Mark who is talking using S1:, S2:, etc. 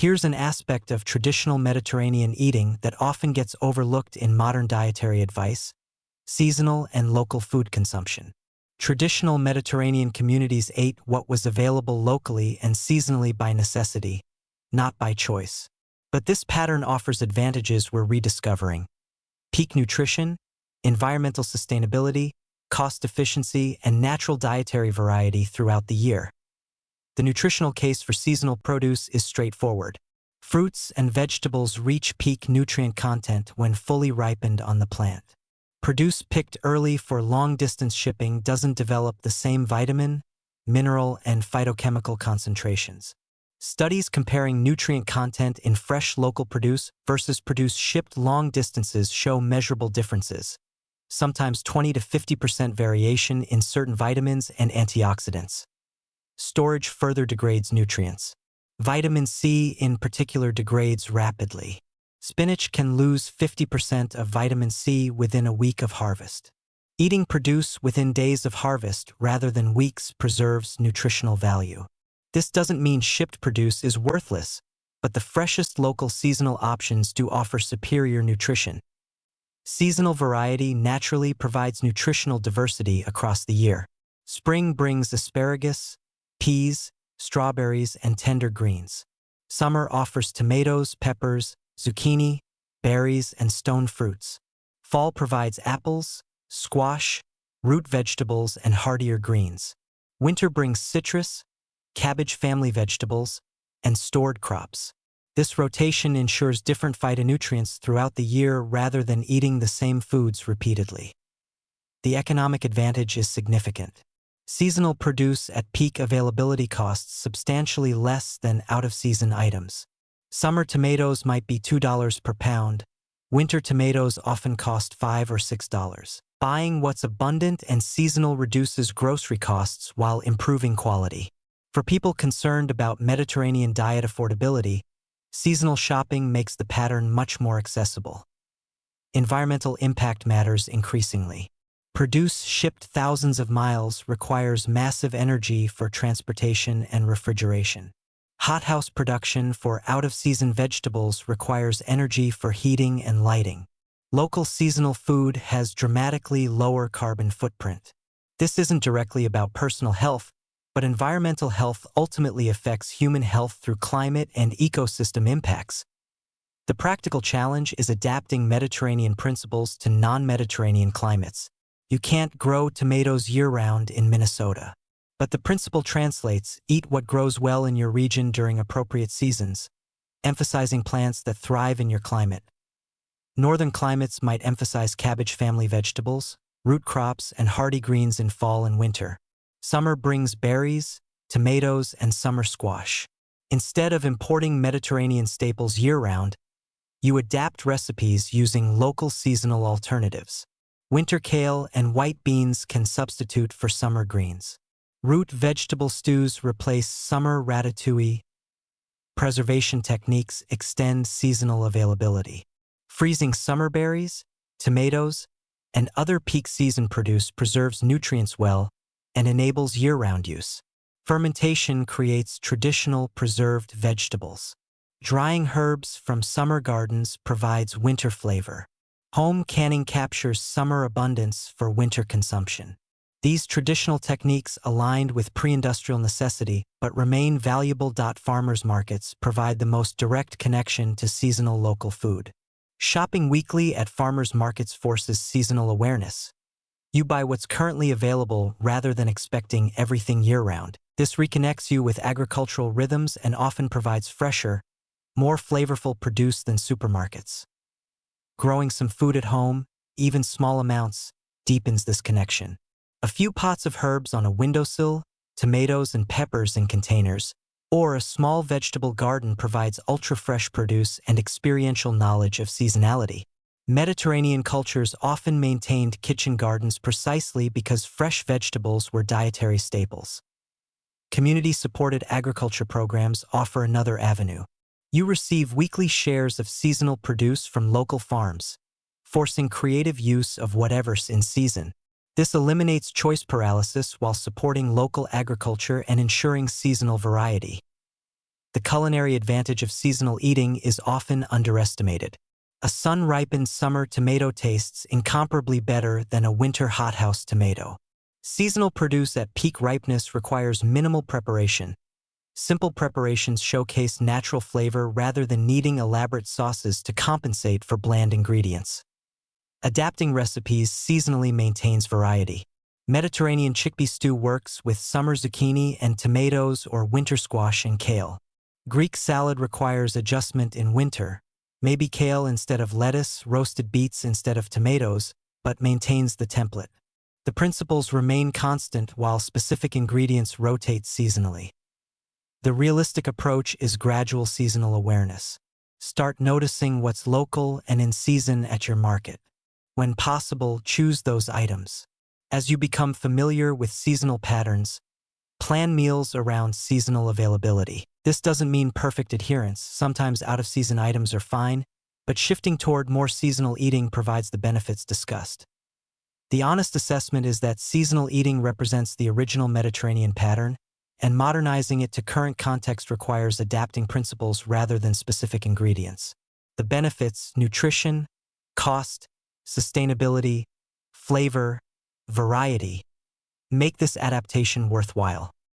S1: Here's an aspect of traditional Mediterranean eating that often gets overlooked in modern dietary advice: seasonal and local food consumption. Traditional Mediterranean communities ate what was available locally and seasonally by necessity, not by choice. But this pattern offers advantages we're rediscovering: peak nutrition, environmental sustainability, cost efficiency, and natural dietary variety throughout the year. The nutritional case for seasonal produce is straightforward. Fruits and vegetables reach peak nutrient content when fully ripened on the plant. Produce picked early for long-distance shipping doesn't develop the same vitamin, mineral, and phytochemical concentrations. Studies comparing nutrient content in fresh local produce versus produce shipped long distances show measurable differences, sometimes 20 to 50% variation in certain vitamins and antioxidants. Storage further degrades nutrients. Vitamin C in particular degrades rapidly. Spinach can lose 50% of vitamin C within a week of harvest. Eating produce within days of harvest rather than weeks preserves nutritional value. This doesn't mean shipped produce is worthless, but the freshest local seasonal options do offer superior nutrition. Seasonal variety naturally provides nutritional diversity across the year. Spring brings asparagus, peas, strawberries, and tender greens. Summer offers tomatoes, peppers, zucchini, berries, and stone fruits. Fall provides apples, squash, root vegetables, and hardier greens. Winter brings citrus, cabbage family vegetables, and stored crops. This rotation ensures different phytonutrients throughout the year rather than eating the same foods repeatedly. The economic advantage is significant. Seasonal produce at peak availability costs substantially less than out-of-season items. Summer tomatoes might be $2 per pound. Winter tomatoes often cost $5 or $6. Buying what's abundant and seasonal reduces grocery costs while improving quality. For people concerned about Mediterranean diet affordability, seasonal shopping makes the pattern much more accessible. Environmental impact matters increasingly. Produce shipped thousands of miles requires massive energy for transportation and refrigeration. Hothouse production for out-of-season vegetables requires energy for heating and lighting. Local seasonal food has dramatically lower carbon footprint. This isn't directly about personal health, but environmental health ultimately affects human health through climate and ecosystem impacts. The practical challenge is adapting Mediterranean principles to non-Mediterranean climates. You can't grow tomatoes year-round in Minnesota. But the principle translates: eat what grows well in your region during appropriate seasons, emphasizing plants that thrive in your climate. Northern climates might emphasize cabbage family vegetables, root crops, and hardy greens in fall and winter. Summer brings berries, tomatoes, and summer squash. Instead of importing Mediterranean staples year-round, you adapt recipes using local seasonal alternatives. Winter kale and white beans can substitute for summer greens. Root vegetable stews replace summer ratatouille. Preservation techniques extend seasonal availability. Freezing summer berries, tomatoes, and other peak season produce preserves nutrients well and enables year-round use. Fermentation creates traditional preserved vegetables. Drying herbs from summer gardens provides winter flavor. Home canning captures summer abundance for winter consumption. These traditional techniques aligned with pre-industrial necessity but remain valuable. Farmers markets provide the most direct connection to seasonal local food. Shopping weekly at farmers markets forces seasonal awareness. You buy what's currently available rather than expecting everything year-round. This reconnects you with agricultural rhythms and often provides fresher, more flavorful produce than supermarkets. Growing some food at home, even small amounts, deepens this connection. A few pots of herbs on a windowsill, tomatoes and peppers in containers, or a small vegetable garden provides ultra-fresh produce and experiential knowledge of seasonality. Mediterranean cultures often maintained kitchen gardens precisely because fresh vegetables were dietary staples. Community-supported agriculture programs offer another avenue. You receive weekly shares of seasonal produce from local farms, forcing creative use of whatever's in season. This eliminates choice paralysis while supporting local agriculture and ensuring seasonal variety. The culinary advantage of seasonal eating is often underestimated. A sun-ripened summer tomato tastes incomparably better than a winter hothouse tomato. Seasonal produce at peak ripeness requires minimal preparation. Simple preparations showcase natural flavor rather than needing elaborate sauces to compensate for bland ingredients. Adapting recipes seasonally maintains variety. Mediterranean chickpea stew works with summer zucchini and tomatoes or winter squash and kale. Greek salad requires adjustment in winter, maybe kale instead of lettuce, roasted beets instead of tomatoes, but maintains the template. The principles remain constant while specific ingredients rotate seasonally. The realistic approach is gradual seasonal awareness. Start noticing what's local and in season at your market. When possible, choose those items. As you become familiar with seasonal patterns, plan meals around seasonal availability. This doesn't mean perfect adherence. Sometimes out-of-season items are fine, but shifting toward more seasonal eating provides the benefits discussed. The honest assessment is that seasonal eating represents the original Mediterranean pattern, and modernizing it to current context requires adapting principles rather than specific ingredients. The benefits: nutrition, cost, sustainability, flavor, variety, make this adaptation worthwhile.